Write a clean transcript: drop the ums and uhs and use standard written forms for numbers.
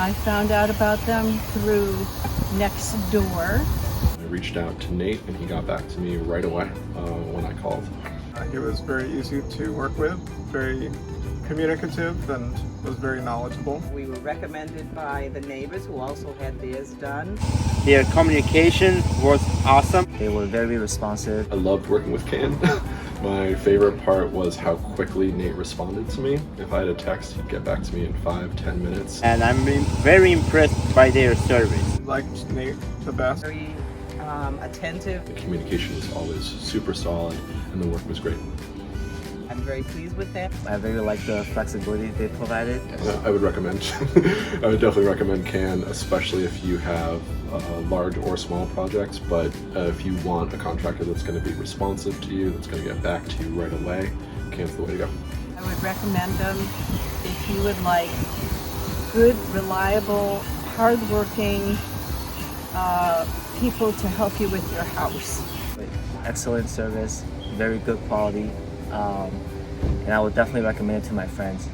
I found out about them through Nextdoor. I reached out to Nate and he got back to me right away when I called. He was very easy to work with, very communicative, and was very knowledgeable. We were recommended by the neighbors who also had theirs done. Their communication was awesome. They were very responsive. I loved working with Can. My favorite part was how quickly Nate responded to me. If I had a text, he'd get back to me in 5-10 minutes. And I'm very impressed by their service. Liked Nate the best. Very attentive. The communication was always super solid and the work was great. I'm very pleased with that. I really like the flexibility they provided. I would recommend, I would definitely recommend Can, especially if you have large or small projects, but if you want a contractor that's going to be responsive to you, that's going to get back to you right away, Can's the way to go. I would recommend them if you would like good, reliable, hardworking people to help you with your house. Excellent service, very good quality, and I would definitely recommend it to my friends.